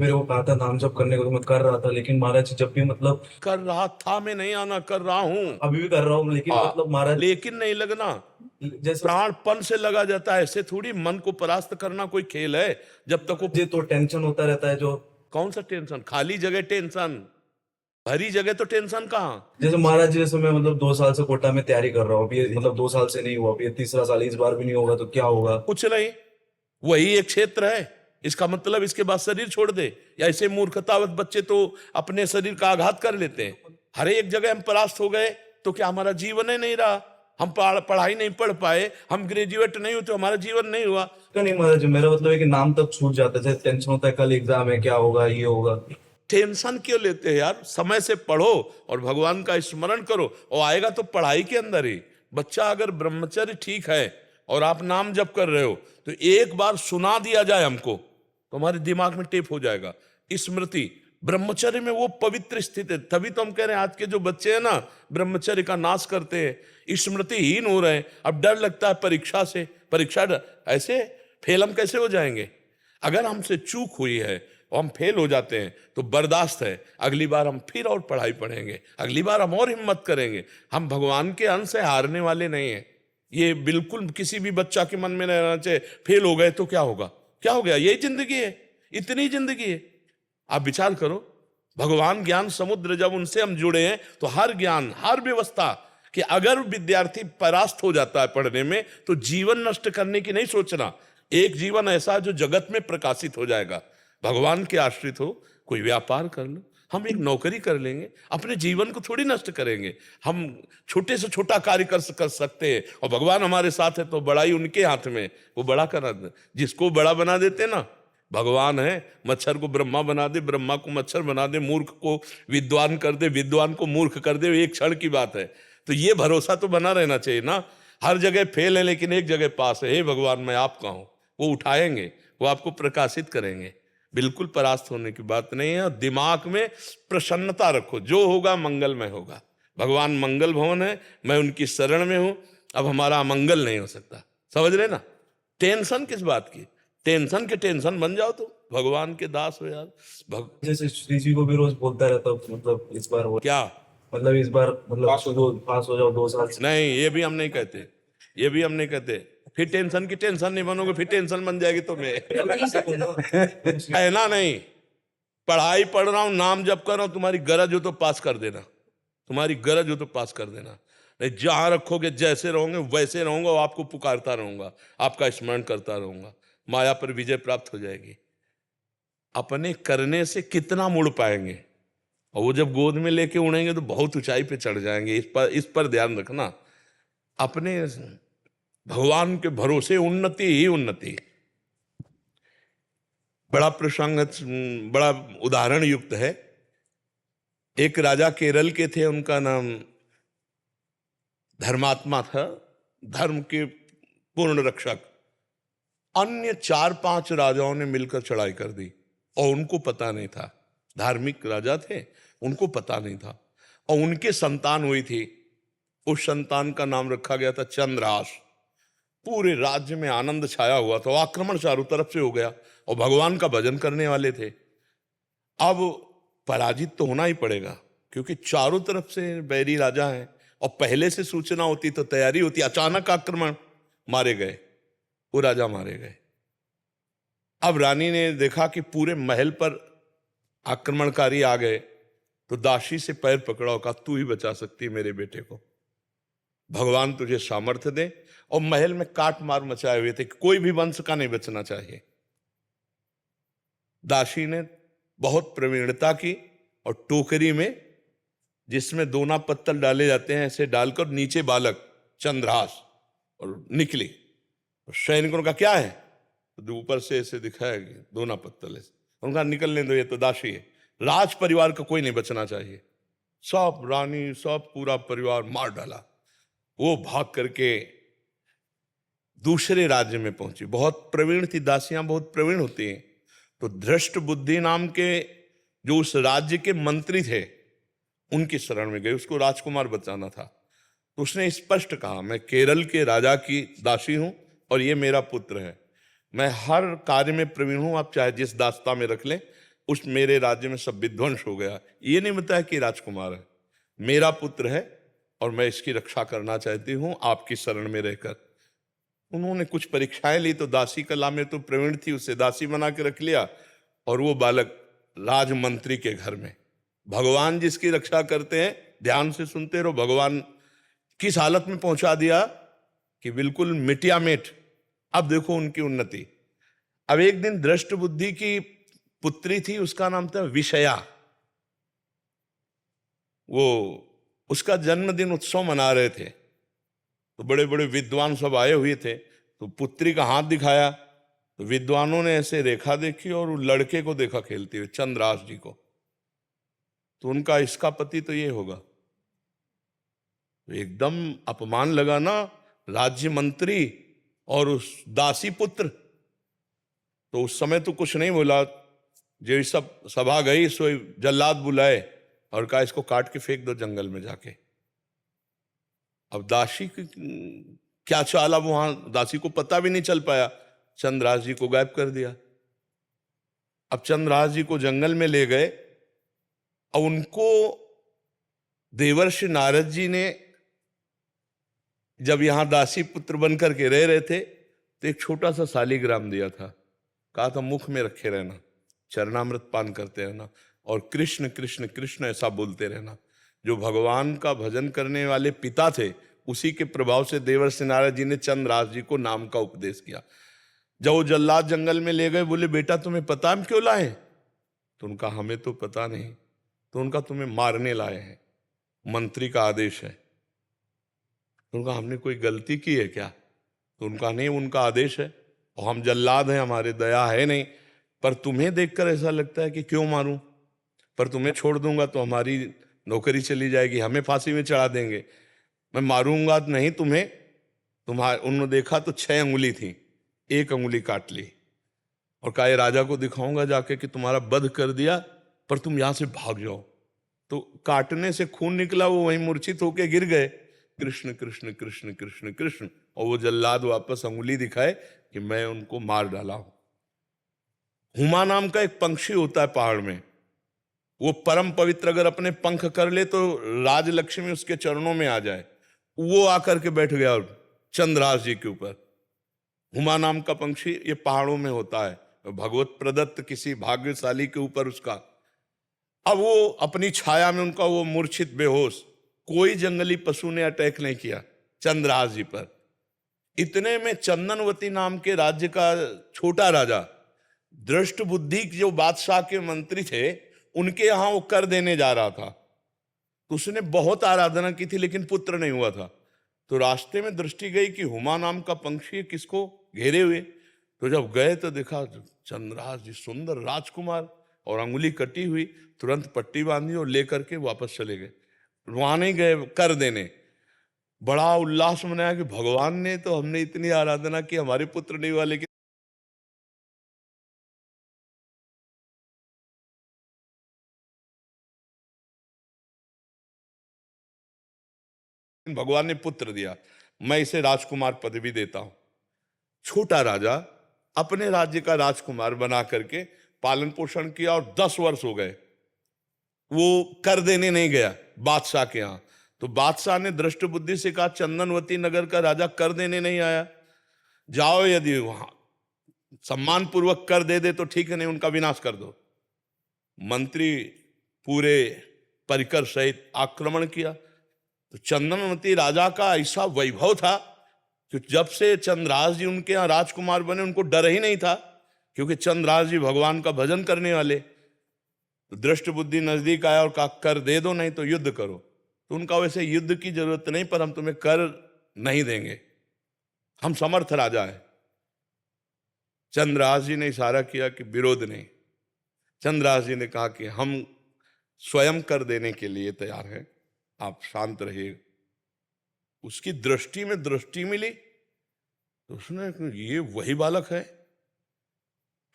मेरे को कहा था नाम जप करने को, तो मैं कर रहा था, लेकिन महाराज जी जब भी मतलब कर रहा था, मैं नहीं आना, कर रहा हूं। अभी भी कर रहा हूँ, लेकिन हाँ, मतलब महाराज लेकिन नहीं लगना। जैसे प्राणपण से लगा जाता है, ऐसे थोड़ी मन को परास्त करना कोई खेल है। जब तक वो, महाराज जी तो टेंशन होता रहता है जो। कौन सा टेंशन, खाली जगह टेंशन, भरी जगह तो टेंशन कहाँ। जैसे महाराज जी, जैसे मैं मतलब 2 साल से कोटा में तैयारी कर रहा हूँ, अभी मतलब 2 साल से नहीं हुआ, अभी ये तीसरा साल है, इस बार भी नहीं होगा तो क्या होगा? कुछ नहीं, वही एक क्षेत्र है। इसका मतलब इसके बाद शरीर छोड़ दे, या ऐसे मूर्खतावत बच्चे तो अपने शरीर का आघात कर लेते हैं। हर एक जगह हम परास्त हो गए तो क्या हमारा जीवन ही नहीं रहा? हम पढ़ाई नहीं पढ़ पाए, हम ग्रेजुएट नहीं हुए तो हमारा जीवन नहीं हुआ। तो नहीं महाराज जी, मेरा मतलब है कि नाम तक छूट जाता है, जैसे टेंशन होता है कल एग्जाम है, क्या होगा, ये होगा। टेंशन क्यों लेते हैं यार? समय से पढ़ो और भगवान का स्मरण करो, और आएगा तो पढ़ाई के अंदर ही। बच्चा अगर ब्रह्मचर्य ठीक है और आप नाम जप कर रहे हो, तो एक बार सुना दिया जाए हमको तो हमारे दिमाग में टेप हो जाएगा। स्मृति, ब्रह्मचर्य में वो पवित्र स्थिति है। तभी तो हम कह रहे हैं आज के जो बच्चे हैं ना, ब्रह्मचर्य का नाश करते हैं, स्मृतिहीन हो रहे हैं। अब डर लगता है परीक्षा से, ऐसे फेल हम कैसे हो जाएंगे? अगर हमसे चूक हुई है और हम फेल हो जाते हैं तो बर्दाश्त है, अगली बार हम फिर और पढ़ाई पढ़ेंगे, अगली बार हम और हिम्मत करेंगे। हम भगवान के अंश से हारने वाले नहीं हैं। ये बिल्कुल किसी भी बच्चा के मन में नहीं रहना चाहिए फेल हो गए तो क्या होगा, क्या हो गया, यही जिंदगी है, इतनी जिंदगी है। आप विचार करो, भगवान ज्ञान समुद्र, जब उनसे हम जुड़े हैं तो हर ज्ञान, हर व्यवस्था, कि अगर विद्यार्थी परास्त हो जाता है पढ़ने में तो जीवन नष्ट करने की नहीं सोचना। एक जीवन ऐसा जो जगत में प्रकाशित हो जाएगा। भगवान के आश्रित हो, कोई व्यापार कर लो, हम एक नौकरी कर लेंगे, अपने जीवन को थोड़ी नष्ट करेंगे। हम छोटे से छोटा कार्य कर सकते हैं, और भगवान हमारे साथ है तो बड़ाई उनके हाथ में, वो बड़ा करा दे। जिसको बड़ा बना देते ना, भगवान है। मच्छर को ब्रह्मा बना दे, ब्रह्मा को मच्छर बना दे, मूर्ख को विद्वान कर दे, विद्वान को मूर्ख कर दे, एक क्षण की बात है। तो ये भरोसा तो बना रहना चाहिए ना। हर जगह फेल है लेकिन एक जगह पास है, हे भगवान मैं आपका हूं। वो उठाएंगे, वो आपको प्रकाशित करेंगे। बिल्कुल परास्त होने की बात नहीं है। और दिमाग में प्रसन्नता रखो, जो होगा मंगलमय होगा। भगवान मंगल भवन है, मैं उनकी शरण में हूं। अब हमारा अमंगल नहीं हो सकता, समझ रहे ना? टेंशन किस बात की? टेंशन के टेंशन बन जाओ तो भगवान के दास हो यार। जैसे श्री जी को भी रोज बोलता रहता हूँ, मतलब इस बार हो, क्या? मतलब इस बार मतलब पास हो जाओ 2 साल से। नहीं, ये भी हम नहीं कहते, ये भी हम नहीं कहते। फिर टेंशन की टेंशन नहीं बनोगे, फिर टेंशन बन जाएगी तुम्हें। कहना नहीं, पढ़ाई पढ़ रहा हूं, नाम जप कर रहा हूं, तुम्हारी गरज हो तो पास कर देना, तुम्हारी गरज हो तो पास कर देना। नहीं, जहां रखोगे जैसे रहोगे वैसे रहूंगा, और आपको पुकारता रहूंगा, आपका स्मरण करता रहूंगा, माया पर विजय प्राप्त हो जाएगी। अपने करने से कितना मुड़ पाएंगे, और वो जब गोद में लेके उड़ेंगे तो बहुत ऊंचाई पे चढ़ जाएंगे। इस पर ध्यान रखना। अपने भगवान के भरोसे उन्नति ही उन्नति। बड़ा प्रसंग, बड़ा उदाहरण युक्त है। एक राजा केरल के थे, उनका नाम धर्मात्मा था, धर्म के पूर्ण रक्षक। अन्य 4-5 राजाओं ने मिलकर चढ़ाई कर दी और उनको पता नहीं था। धार्मिक राजा थे, उनको पता नहीं था। और उनके संतान हुई थी, उस संतान का नाम रखा गया था चंद्रहास। पूरे राज्य में आनंद छाया हुआ था, आक्रमण चारों तरफ से हो गया, और भगवान का भजन करने वाले थे। अब पराजित तो होना ही पड़ेगा, क्योंकि चारों तरफ से बैरी राजा है, और पहले से सूचना होती तो तैयारी होती। अचानक आक्रमण, मारे गए, वो राजा मारे गए। अब रानी ने देखा कि पूरे महल पर आक्रमणकारी आ गए, तो दासी से पैर पकड़ा और कहा, तू ही बचा सकती है मेरे बेटे को, भगवान तुझे सामर्थ्य दे। और महल में काट मार मचाए हुए थे कि कोई भी वंश का नहीं बचना चाहिए। दासी ने बहुत प्रवीणता की, और टोकरी में, जिसमें दोना पत्तल डाले जाते हैं, ऐसे डालकर नीचे बालक चंद्रहास, और निकली। तो सैनिकों ने कहा क्या है? तो ऊपर से ऐसे दिखाया कि दोना पत्तल है। उनका निकलने दो, ये तो दासी है, राज परिवार का कोई नहीं बचना चाहिए। सब रानी, सब पूरा परिवार मार डाला। वो भाग करके दूसरे राज्य में पहुंची। बहुत प्रवीण थी, दासियां बहुत प्रवीण होती हैं। तो धृष्ट बुद्धि नाम के जो उस राज्य के मंत्री थे, उनकी शरण में गए, उसको राजकुमार बचाना था। तो उसने स्पष्ट कहा, मैं केरल के राजा की दासी हूं और ये मेरा पुत्र है, मैं हर कार्य में प्रवीण हूं, आप चाहे जिस दास्ता में रख लें, उस मेरे राज्य में सब विध्वंस हो गया। ये नहीं बताया कि राजकुमार है, मेरा पुत्र है और मैं इसकी रक्षा करना चाहती हूं आपकी शरण में रहकर। उन्होंने कुछ परीक्षाएं ली तो दासी कला में तो प्रवीण थी, उसे दासी बना के रख लिया और वो बालक राजमंत्री के घर में। भगवान जिसकी रक्षा करते हैं, ध्यान से सुनते रहो, भगवान किस हालत में पहुंचा दिया कि बिल्कुल मिटिया मिट। अब देखो उनकी उन्नति। अब एक दिन दृष्ट बुद्धि की पुत्री थी, उसका नाम था विषया। वो उसका जन्मदिन उत्सव मना रहे थे, तो बड़े बड़े विद्वान सब आए हुए थे। तो पुत्री का हाथ दिखाया तो विद्वानों ने ऐसे रेखा देखी और लड़के को देखा खेलते हुए, चंद्रास जी को। तो उनका इसका पति तो ये होगा। तो एकदम अपमान लगा ना, राज्य मंत्री और उस दासी पुत्र। तो उस समय तो कुछ नहीं बोला, जो सब सभा गई सो जल्लाद बुलाए और कहा इसको काट के फेंक दो जंगल में जाके। अब दासी की क्या चाल, अब वहां दासी को पता भी नहीं चल पाया, चंद्रास जी को गायब कर दिया। अब चंद्रास जी को जंगल में ले गए। अब उनको देवर्षि नारद जी ने जब यहां दासी पुत्र बन करके रह रहे थे तो एक छोटा सा शालिग्राम दिया था, कहा था मुख में रखे रहना, चरणामृत पान करते रहना और कृष्ण कृष्ण कृष्ण ऐसा बोलते रहना। जो भगवान का भजन करने वाले पिता थे, उसी के प्रभाव से देवर्षि नारद जी ने चंद्रास जी को नाम का उपदेश किया। जब वो जल्लाद जंगल में ले गए, बोले बेटा तुम्हें पता हम क्यों लाए? तो उनका हमें तो पता नहीं। तो उनका तुम्हें मारने लाए हैं, मंत्री का आदेश है। तो उनका हमने कोई गलती की है क्या? तो उनका नहीं, उनका आदेश है और हम जल्लाद हैं, हमारे दया है नहीं। पर तुम्हें देखकर ऐसा लगता है कि क्यों मारूं, पर तुम्हें छोड़ दूंगा तो हमारी नौकरी चली जाएगी, हमें फांसी में चढ़ा देंगे। मैं मारूंगा नहीं तुम्हें। उन्होंने देखा तो 6 अंगुली थी, 1 अंगुली काट ली और कहा राजा को दिखाऊंगा जाके कि तुम्हारा वध कर दिया, पर तुम यहां से भाग जाओ। तो काटने से खून निकला, वो वहीं मूर्छित होके गिर गए। कृष्ण कृष्ण कृष्ण कृष्ण कृष्ण, और वो जल्लाद वापस अंगुली दिखाए कि मैं उनको मार डाला हूं। हुमा नाम का एक पंक्षी होता है पहाड़ में, वो परम पवित्र, अगर अपने पंख कर ले तो राजलक्ष्मी उसके चरणों में आ जाए। वो आकर के बैठ गया और चंद्रास जी के ऊपर। हुमा नाम का पंक्षी ये पहाड़ों में होता है, भगवत प्रदत्त किसी भाग्यशाली के ऊपर उसका। अब वो अपनी छाया में उनका वो मूर्छित बेहोश, कोई जंगली पशु ने अटैक नहीं किया चंद्रास जी पर। इतने में चंदनवती नाम के राज्य का छोटा राजा, दृष्ट बुद्धि जो बादशाह के मंत्री थे, उनके यहां वो कर देने जा रहा था। तो उसने बहुत आराधना की थी लेकिन पुत्र नहीं हुआ था। तो रास्ते में दृष्टि गई कि हुमा नाम का पंक्षी किसको घेरे हुए। तो जब गए तो देखा चंद्रास जी सुंदर राजकुमार और अंगुली कटी हुई, तुरंत पट्टी बांधी और लेकर के वापस चले गए। वहां नहीं गए कर देने, बड़ा उल्लास मनाया कि भगवान ने तो हमने इतनी आराधना की, हमारे पुत्र नहीं हुआ, लेकिन भगवान ने पुत्र दिया, मैं इसे राजकुमार पदवी देता हूं। छोटा राजा अपने राज्य का राजकुमार बना करके पालन पोषण किया और 10 वर्ष हो गए, वो कर देने नहीं गया बादशाह के यहां। तो बादशाह ने दृष्ट बुद्धि से कहा चंदनवती नगर का राजा कर देने नहीं आया, जाओ यदि वहां सम्मान पूर्वक कर दे तो ठीक है, नहीं उनका विनाश कर दो। मंत्री पूरे परिकर सहित आक्रमण किया। तो चंदनवती राजा का ऐसा वैभव था कि जब से चंद्रास जी उनके यहाँ राजकुमार बने, उनको डर ही नहीं था, क्योंकि चंद्रास जी भगवान का भजन करने वाले। तो दृष्ट बुद्धि नजदीक आया और कहा कर दे दो, नहीं तो युद्ध करो। तो उनका वैसे युद्ध की जरूरत नहीं, पर हम तुम्हें कर नहीं देंगे, हम समर्थ राजा है। चंद्रास जी ने इशारा किया कि विरोध नहीं। चंद्रास जी ने कहा कि हम स्वयं कर देने के लिए तैयार हैं, आप शांत रहिए। उसकी दृष्टि में दृष्टि मिली तो उसने ये वही बालक है,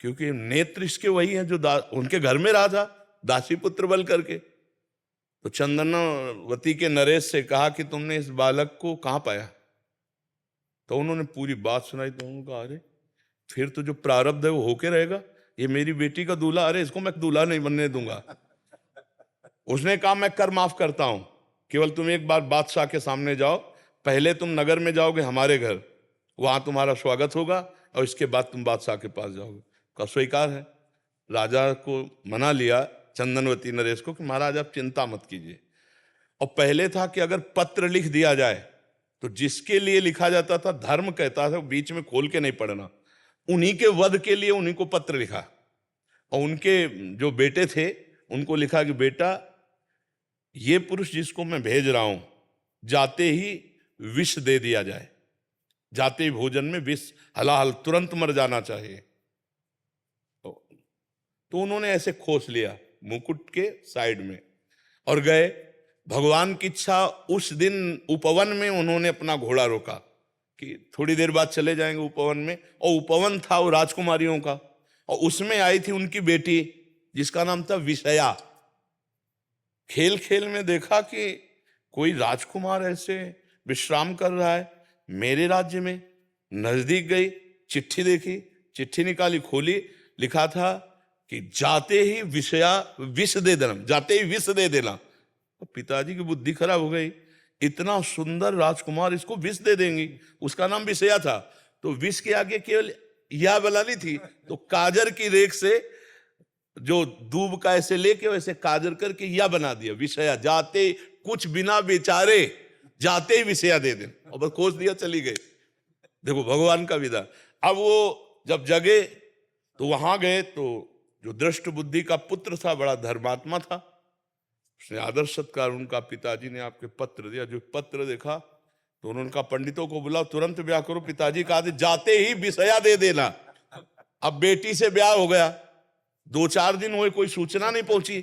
क्योंकि नेत्र इसके वही है जो उनके घर में रहा था दासी पुत्र बल करके। तो चंदनवती के नरेश से कहा कि तुमने इस बालक को कहां पाया? तो उन्होंने पूरी बात सुनाई। तो उन्होंने कहा अरे फिर तो जो प्रारब्ध है वो होके रहेगा, ये मेरी बेटी का दूल्हा, अरे इसको मैं दूल्हा नहीं बनने दूंगा। उसने कहा मैं कर माफ करता हूं, केवल तुम एक बार बादशाह के सामने जाओ, पहले तुम नगर में जाओगे हमारे घर, वहां तुम्हारा स्वागत होगा, और इसके बाद तुम बादशाह के पास जाओगे। का स्वीकार है। राजा को मना लिया चंदनवती नरेश को कि महाराज आप चिंता मत कीजिए। और पहले था कि अगर पत्र लिख दिया जाए तो जिसके लिए लिखा जाता था, धर्म कहता था बीच में खोल के नहीं पढ़ना, उन्हीं के वध के लिए उन्हीं को पत्र लिखा। और उनके जो बेटे थे उनको लिखा कि बेटा ये पुरुष जिसको मैं भेज रहा हूं, जाते ही विष दे दिया जाए, जाते ही भोजन में विष, हलाहल तुरंत मर जाना चाहिए। तो उन्होंने ऐसे खोस लिया मुकुट के साइड में और गए। भगवान की इच्छा, उस दिन उपवन में उन्होंने अपना घोड़ा रोका कि थोड़ी देर बाद चले जाएंगे उपवन में। और उपवन था वो राजकुमारियों का, और उसमें आई थी उनकी बेटी जिसका नाम था विषया। खेल खेल में देखा कि कोई राजकुमार ऐसे विश्राम कर रहा है मेरे राज्य में। नजदीक गई, चिट्ठी देखी, चिट्ठी निकाली, खोली, लिखा था कि जाते ही विषया विष दे देना, जाते ही विष दे देना। तो पिताजी की बुद्धि खराब हो गई, इतना सुंदर राजकुमार इसको विष दे देंगी। उसका नाम विषया था, तो विष के आगे केवल या बनानी थी, तो काजर की रेख से जो दूब का ऐसे लेके वैसे काजर करके या बना दिया विषया। जाते कुछ बिना बेचारे जाते ही विषया दे दें, और बस खोज दिया, चली गई। देखो भगवान का विधान। अब वो जब जगे तो वहां गए, तो जो दृष्ट बुद्धि का पुत्र था, बड़ा धर्मात्मा था, उसने आदर सत्कार, उनका पिताजी ने आपके पत्र दिया। जो पत्र देखा तो उन्होंने कहा पंडितों को बुलाओ, तुरंत ब्याह करो। पिताजी कहा जाते ही विषया दे देना। अब बेटी से ब्याह हो गया, 2-4 दिन हुए, कोई सूचना नहीं पहुंची।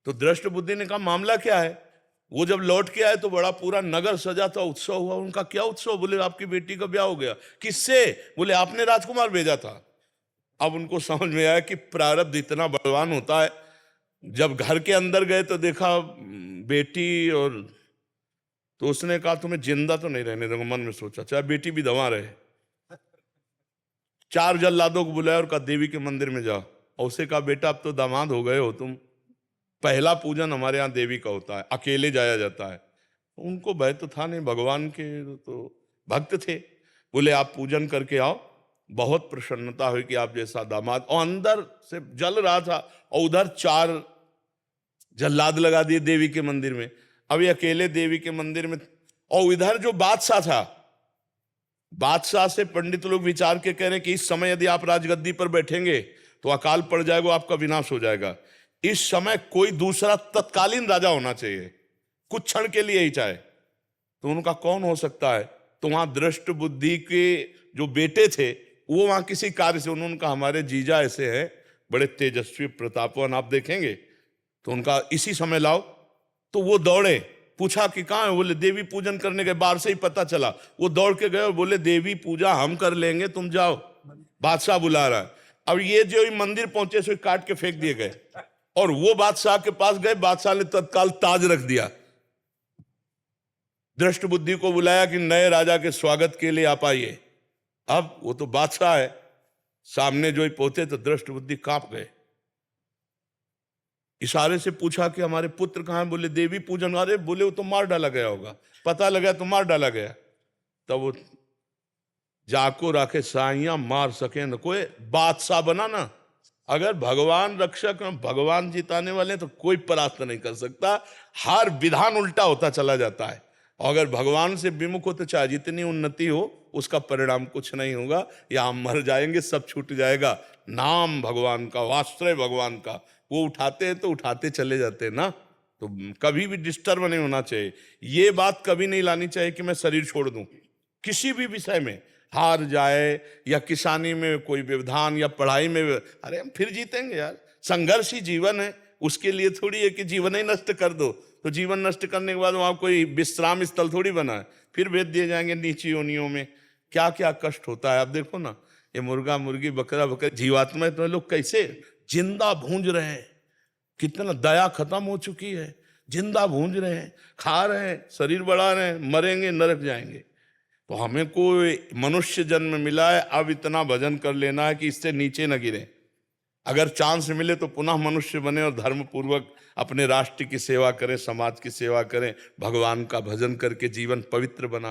तो दृष्ट बुद्धि ने कहा मामला क्या है। वो जब लौट के आए तो बड़ा पूरा नगर सजा था, उत्सव हुआ। उनका क्या उत्सव? बोले आपकी बेटी का ब्याह हो गया। किससे? बोले आपने राजकुमार भेजा था। अब उनको समझ में आया कि प्रारब्ध इतना बलवान होता है। जब घर के अंदर गए तो देखा बेटी, और तो उसने कहा तुम्हें जिंदा तो नहीं रहने दूंगा। मन में सोचा चाहे बेटी भी दवा रहे। 4 जल्लादों को बुलाया और कहा देवी के मंदिर में जाओ। और उसे कहा बेटा अब तो दामाद हो गए हो तुम, पहला पूजन हमारे यहाँ देवी का होता है, अकेले जाया जाता है। उनको भय तो था नहीं, भगवान के तो भक्त थे। बोले आप पूजन करके आओ, बहुत प्रसन्नता हुई कि आप जैसा दामाद। और अंदर से जल रहा था, और उधर 4 जल्लाद लगा दिए देवी के मंदिर में। अभी अकेले देवी के मंदिर में, और इधर जो बादशाह था, बादशाह से पंडित लोग विचार के कह रहे हैं कि इस समय यदि आप राजगद्दी पर बैठेंगे तो अकाल पड़ जाएगा, आपका विनाश हो जाएगा। इस समय कोई दूसरा तत्कालीन राजा होना चाहिए, कुछ क्षण के लिए ही चाहे। तो उनका कौन हो सकता है? तो वहां दृष्ट बुद्धि के जो बेटे थे वो वहां किसी कार्य से, उन्होंने कहा हमारे जीजा ऐसे हैं, बड़े तेजस्वी प्रतापवान, आप देखेंगे। तो उनका इसी समय लाओ। तो वो दौड़े, पूछा कि कहाँ है? बोले देवी पूजन करने गए, बाहर से ही पता चला। वो दौड़ के गए और बोले देवी पूजा हम कर लेंगे, तुम जाओ, बादशाह बुला रहा है। अब ये जो मंदिर पहुंचे सो काट के फेंक दिए गए, और वो बादशाह के पास गए। बादशाह ने तत्काल ताज रख दिया। दृष्ट बुद्धि को बुलाया कि नए राजा के स्वागत के लिए आप आइए। अब वो तो बादशाह है, सामने जो ही पहुंचे तो दृष्ट बुद्धि कांप गए। इशारे से पूछा कि हमारे पुत्र कहाँ हैं? बोले देवी पूजन। अरे बोले वो तो मार डाला गया होगा, पता लगा तो मार डाला गया। तब वो जाको राखे साइया मार सके न कोई, बादशाह बना ना। अगर भगवान रक्षक, भगवान जिताने वाले, तो कोई परास्त नहीं कर सकता। हर विधान उल्टा होता चला जाता है। और अगर भगवान से विमुख हो तो चाहे जितनी उन्नति हो, उसका परिणाम कुछ नहीं होगा। या हम मर जाएंगे, सब छूट जाएगा। नाम भगवान का, आश्रय भगवान का, वो उठाते हैं तो उठाते चले जाते हैं ना। तो कभी भी डिस्टर्ब नहीं होना चाहिए। ये बात कभी नहीं लानी चाहिए कि मैं शरीर छोड़ दूं किसी भी विषय में, हार जाए या किसानी में कोई व्यवधान या पढ़ाई में। अरे हम फिर जीतेंगे यार, संघर्ष ही जीवन है। उसके लिए थोड़ी है कि जीवन ही नष्ट कर दो। तो जीवन नष्ट करने के बाद वहां कोई विश्राम स्थल थोड़ी बना है, फिर भेज दिए जाएंगे नीची योनियों में। क्या क्या कष्ट होता है। आप देखो ना, ये मुर्गा मुर्गी बकरा बकरा जीवात्मा, तो लोग कैसे जिंदा भूंज रहे हैं। कितना दया खत्म हो चुकी है, जिंदा भूंज रहे हैं, खा रहे हैं, शरीर बढ़ा रहे हैं, मरेंगे, नरक जाएंगे। तो हमें कोई मनुष्य जन्म मिला है, अब इतना भजन कर लेना है कि इससे नीचे न गिरे। अगर चांस मिले तो पुनः मनुष्य बने और धर्म पूर्वक अपने राष्ट्र की सेवा करें, समाज की सेवा करें, भगवान का भजन करके जीवन पवित्र बना